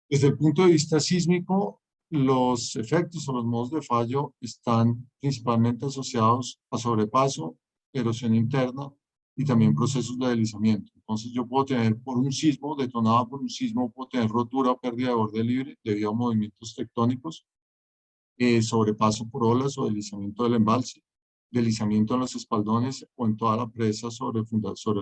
Desde el punto de vista sísmico, los efectos o los modos de fallo están principalmente asociados a sobrepaso, erosión interna y también procesos de deslizamiento. Entonces yo puedo tener por un sismo, detonado por un sismo, puedo tener rotura o pérdida de borde libre debido a movimientos tectónicos, sobrepaso por olas o deslizamiento del embalse, deslizamiento en los espaldones o en toda la presa sobre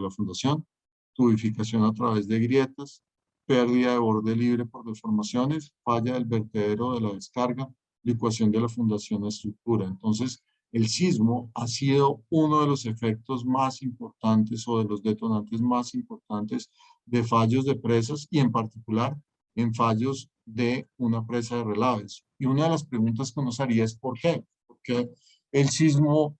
la fundación, tubificación a través de grietas, pérdida de borde libre por deformaciones, falla del vertedero de la descarga, licuación de la fundación de estructura. Entonces, el sismo ha sido uno de los efectos más importantes o de los detonantes más importantes de fallos de presas y en particular en fallos de una presa de relaves. Y una de las preguntas que nos haría es ¿por qué? ¿Por qué el sismo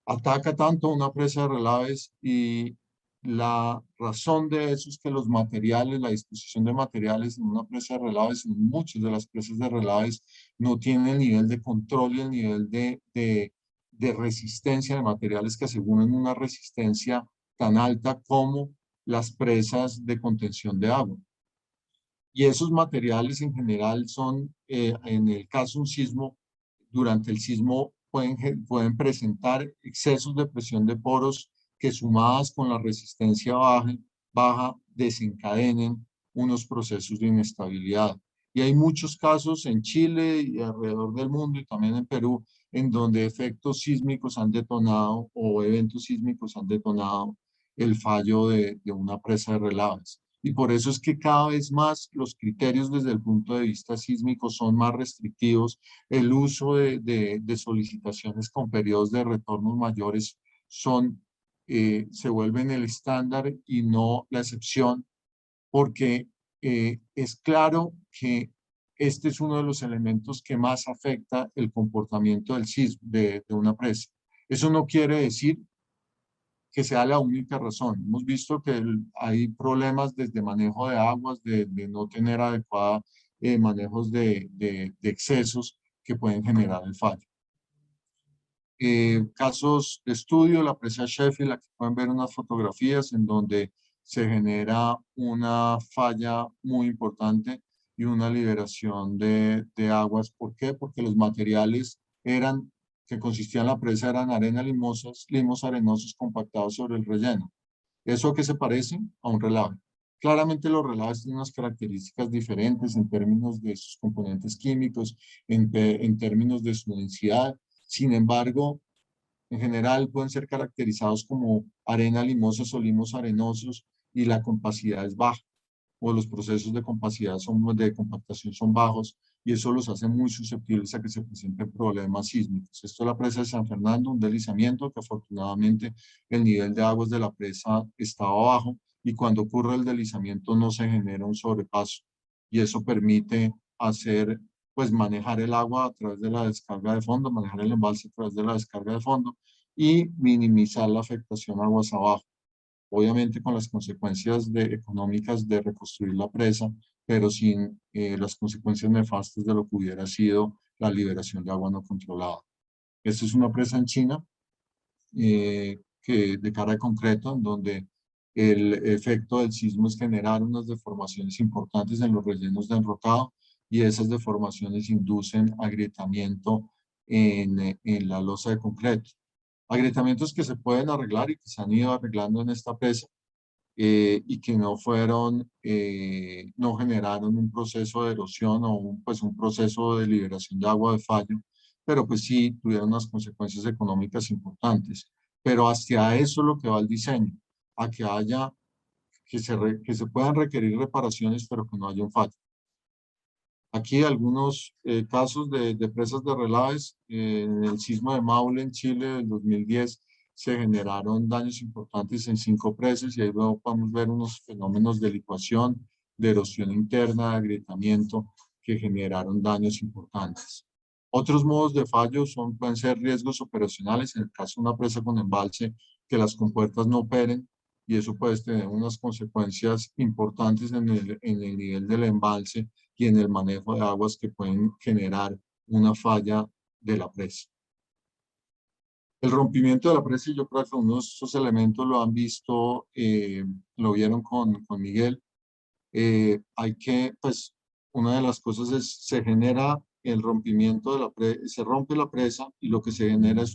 ataca tanto a una presa de relaves? Y la razón de eso es que los materiales, la disposición de materiales en una presa de relaves, en muchas de las presas de relaves, no tienen el nivel de control y el nivel de resistencia de materiales que aseguren una resistencia tan alta como las presas de contención de agua. Y esos materiales en general son, en el caso de un sismo, durante el sismo pueden presentar excesos de presión de poros que sumadas con la resistencia baja desencadenen unos procesos de inestabilidad. Y hay muchos casos en Chile y alrededor del mundo y también en Perú en donde efectos sísmicos han detonado o eventos sísmicos han detonado el fallo de una presa de relaves. Y por eso es que cada vez más los criterios desde el punto de vista sísmico son más restrictivos. El uso de solicitaciones con periodos de retornos mayores se vuelven el estándar y no la excepción, porque es claro que este es uno de los elementos que más afecta el comportamiento del sismo, de una presa. Eso no quiere decir que sea la única razón. Hemos visto que hay problemas desde manejo de aguas, de no tener adecuada manejos de excesos que pueden generar el fallo. Casos de estudio, la presa Sheffield, aquí pueden ver unas fotografías en donde se genera una falla muy importante y una liberación de aguas. ¿Por qué? Porque los materiales que consistían en la presa eran arena limos arenosos compactados sobre el relleno. ¿Eso a qué se parece? A un relave. Claramente los relaves tienen unas características diferentes en términos de sus componentes químicos, en términos de su densidad. Sin embargo, en general pueden ser caracterizados como arena limosos o limos arenosos y la compacidad es baja o los procesos de compactación son bajos y eso los hace muy susceptibles a que se presenten problemas sísmicos. Esto es la presa de San Fernando, un deslizamiento que afortunadamente el nivel de aguas de la presa estaba bajo y cuando ocurre el deslizamiento no se genera un sobrepaso y eso permite hacer, pues manejar el agua a través de la descarga de fondo, manejar el embalse a través de la descarga de fondo y minimizar la afectación aguas abajo. Obviamente con las consecuencias económicas de reconstruir la presa, pero sin las consecuencias nefastas de lo que hubiera sido la liberación de agua no controlada. Esta es una presa en China que de cara de concreto, en donde el efecto del sismo es generar unas deformaciones importantes en los rellenos de enrocado y esas deformaciones inducen agrietamiento en la losa de concreto. Agrietamientos que se pueden arreglar y que se han ido arreglando en esta presa y que no fueron, no generaron un proceso de erosión o pues un proceso de liberación de agua de fallo, pero pues sí tuvieron unas consecuencias económicas importantes. Pero hacia eso es lo que va el diseño, a que haya, que se puedan requerir reparaciones, pero que no haya un fallo. Aquí algunos casos de presas de relaves. En el sismo de Maule en Chile del 2010 se generaron daños importantes en 5 presas y ahí luego podemos ver unos fenómenos de licuación, de erosión interna, de agrietamiento que generaron daños importantes. Otros modos de fallo pueden ser riesgos operacionales, en el caso de una presa con embalse, que las compuertas no operen y eso puede tener unas consecuencias importantes en el nivel del embalse y en el manejo de aguas que pueden generar una falla de la presa. El rompimiento de la presa, yo creo que unos de estos elementos lo han visto, lo vieron con Miguel. Hay que, pues, una de las cosas es, se genera el rompimiento de la presa, se rompe la presa y lo que se genera es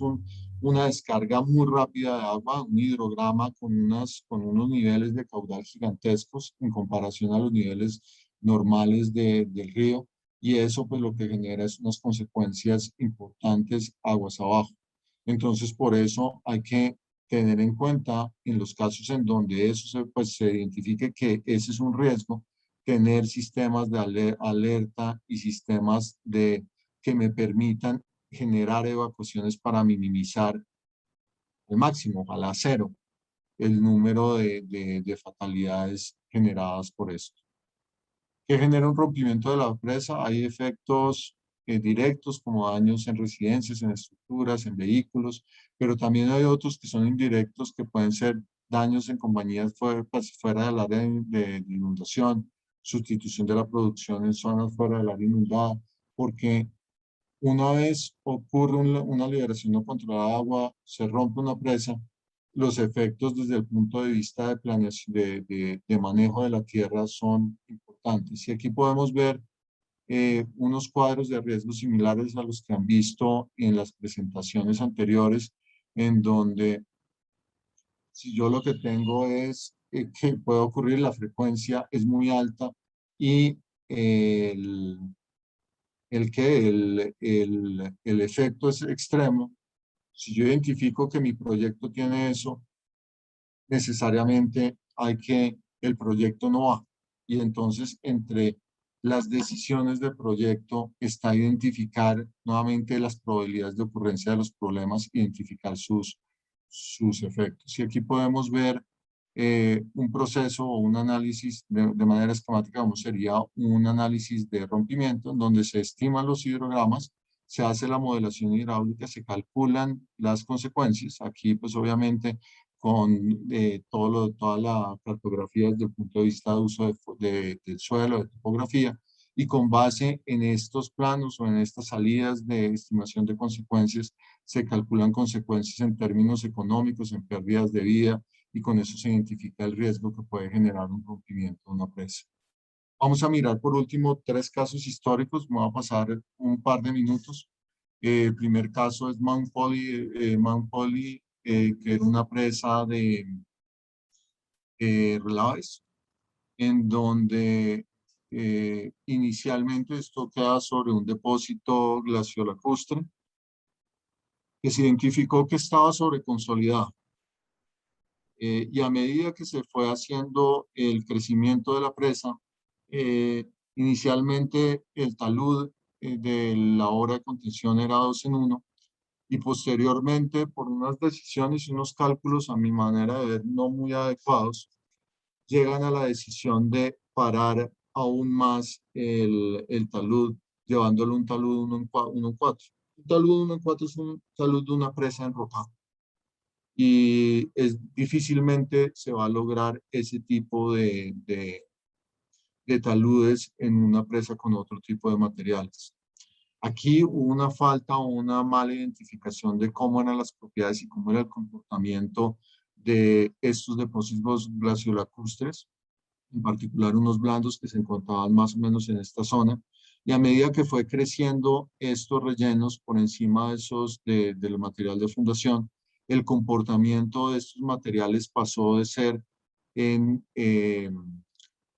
una descarga muy rápida de agua, un hidrograma con unos niveles de caudal gigantescos en comparación a los niveles normales del río y eso pues lo que genera es unas consecuencias importantes aguas abajo. Entonces por eso hay que tener en cuenta en los casos en donde eso pues, se identifique que ese es un riesgo, tener sistemas de alerta y sistemas que me permitan generar evacuaciones para minimizar al máximo, ojalá cero, el número de fatalidades generadas por esto. ¿Qué genera un rompimiento de la presa? Hay efectos directos como daños en residencias, en estructuras, en vehículos, pero también hay otros que son indirectos que pueden ser daños en compañías fuera del área de inundación, sustitución de la producción en zonas fuera del área inundada, porque una vez ocurre una liberación no controlada de agua, se rompe una presa, los efectos desde el punto de vista de planeación, de manejo de la tierra son importantes. Y aquí podemos ver unos cuadros de riesgo similares a los que han visto en las presentaciones anteriores, en donde si yo lo que tengo es que puede ocurrir, la frecuencia es muy alta y el, el efecto es extremo. Si yo identifico que mi proyecto tiene eso, necesariamente el proyecto no va. Y entonces entre las decisiones de proyecto está identificar nuevamente las probabilidades de ocurrencia de los problemas, identificar sus efectos. Y aquí podemos ver un proceso o un análisis de manera esquemática, como sería un análisis de rompimiento, en donde se estiman los hidrogramas, se hace la modelación hidráulica, se calculan las consecuencias. Aquí, pues obviamente, con toda la cartografía desde el punto de vista de uso del suelo, de topografía, y con base en estos planos o en estas salidas de estimación de consecuencias, se calculan consecuencias en términos económicos, en pérdidas de vida, y con eso se identifica el riesgo que puede generar un rompimiento de una presa. Vamos a mirar por último 3 casos históricos, me voy a pasar un par de minutos. El primer caso es Mount Holly, que era una presa de relaves, en donde inicialmente esto queda sobre un depósito glaciolacustre que se identificó que estaba sobreconsolidado. Y a medida que se fue haciendo el crecimiento de la presa, inicialmente el talud de la obra de contención era 2 en 1 y posteriormente por unas decisiones y unos cálculos a mi manera de ver no muy adecuados, llegan a la decisión de parar aún más el talud, llevándolo un talud 1 en 4. Un talud 1 en 4 es un talud de una presa enrocada y difícilmente se va a lograr ese tipo de taludes en una presa con otro tipo de materiales. Aquí hubo una falta o una mala identificación de cómo eran las propiedades y cómo era el comportamiento de estos depósitos glaciolacustres, en particular unos blandos que se encontraban más o menos en esta zona. Y a medida que fue creciendo estos rellenos por encima de esos del material de fundación, el comportamiento de estos materiales pasó de ser en,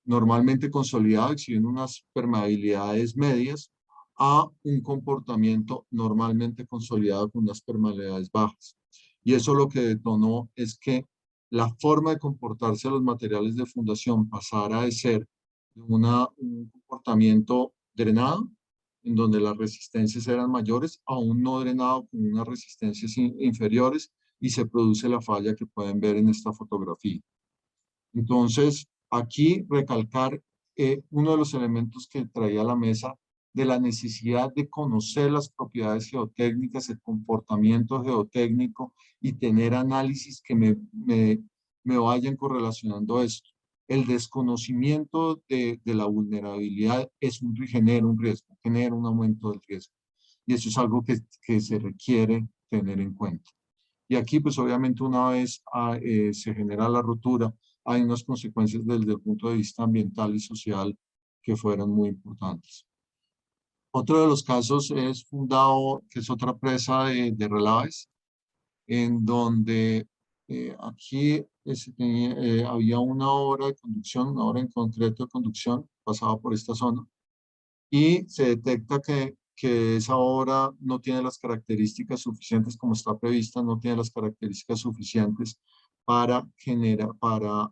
normalmente consolidado, exhibiendo unas permeabilidades medias, a un comportamiento normalmente consolidado con unas permeabilidades bajas. Y eso lo que detonó es que la forma de comportarse de los materiales de fundación pasara de ser un comportamiento drenado, en donde las resistencias eran mayores, a un no drenado con unas resistencias inferiores, y se produce la falla que pueden ver en esta fotografía. Entonces, aquí recalcar uno de los elementos que traía a la mesa de la necesidad de conocer las propiedades geotécnicas, el comportamiento geotécnico y tener análisis que me vayan correlacionando esto. El desconocimiento de la vulnerabilidad genera un riesgo, genera un aumento del riesgo. Y eso es algo que se requiere tener en cuenta. Y aquí, pues obviamente una vez se genera la rotura, hay unas consecuencias desde el punto de vista ambiental y social que fueron muy importantes. Otro de los casos es Fundado, que es otra presa de relaves, en donde había una obra de conducción, una obra en concreto de conducción, pasaba por esta zona, y se detecta que esa obra no tiene las características suficientes como está prevista, no tiene las características suficientes para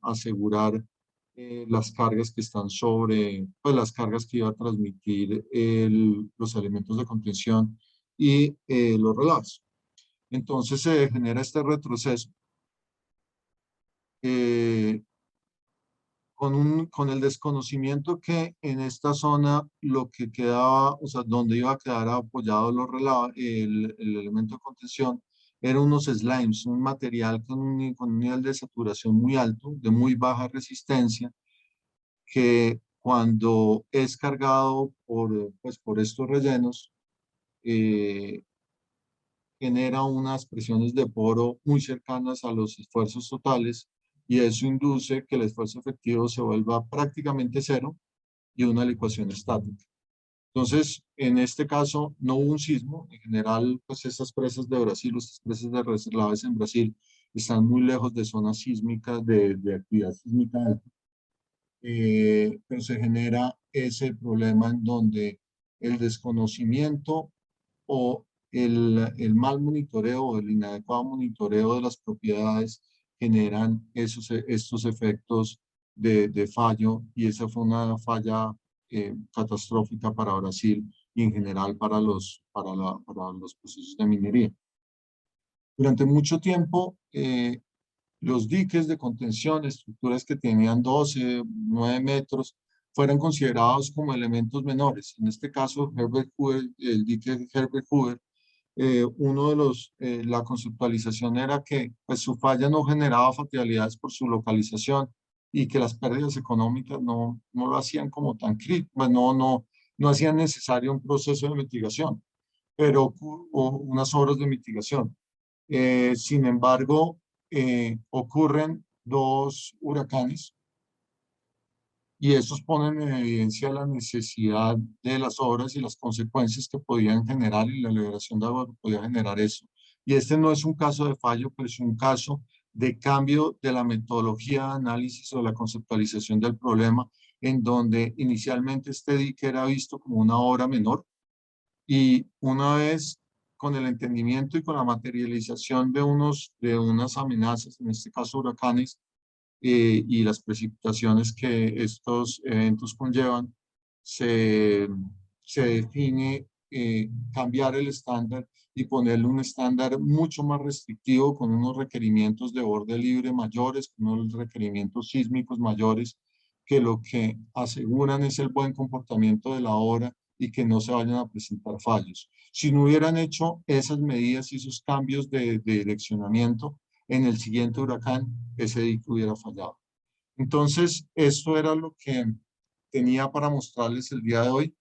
asegurar las cargas que están sobre, pues las cargas que iba a transmitir los elementos de contención y los relaves. Entonces se genera este retroceso. eh, con el desconocimiento que en esta zona lo que quedaba, o sea, donde iba a quedar apoyado el elemento de contención, eran unos slimes, un material con un nivel de saturación muy alto, de muy baja resistencia, que cuando es cargado pues, por estos rellenos, eh, genera unas presiones de poro muy cercanas a los esfuerzos totales, y eso induce que el esfuerzo efectivo se vuelva prácticamente cero y una licuación estática. Entonces, en este caso no hubo un sismo. En general, pues estas presas de Brasil, estas presas de relaves en Brasil, están muy lejos de zonas sísmicas, de actividad sísmica alta. Pero se genera ese problema en donde el desconocimiento o el mal monitoreo o el inadecuado monitoreo de las propiedades generan estos efectos de fallo, y esa fue una falla catastrófica para Brasil y en general para los procesos de minería. Durante mucho tiempo, los diques de contención, estructuras que tenían 12, 9 metros, fueron considerados como elementos menores. En este caso, Herbert Hoover, el dique Herbert Hoover, la conceptualización era que pues, su falla no generaba fatalidades por su localización, y que las pérdidas económicas no lo hacían como tan crítico, pues, no hacían necesario un proceso de mitigación, o unas obras de mitigación. Sin embargo, ocurren dos huracanes, y estos ponen en evidencia la necesidad de las obras y las consecuencias que podían generar, y la liberación de agua que podía generar eso. Y este no es un caso de fallo, pero es un caso de cambio de la metodología de análisis o la conceptualización del problema, en donde inicialmente este dique era visto como una obra menor, y una vez con el entendimiento y con la materialización de unas amenazas, en este caso huracanes, y las precipitaciones que estos eventos conllevan, se define cambiar el estándar y ponerle un estándar mucho más restrictivo, con unos requerimientos de borde libre mayores, con unos requerimientos sísmicos mayores, que lo que aseguran es el buen comportamiento de la obra y que no se vayan a presentar fallos. Si no hubieran hecho esas medidas y esos cambios de direccionamiento, en el siguiente huracán ese dique hubiera fallado. Entonces, esto era lo que tenía para mostrarles el día de hoy.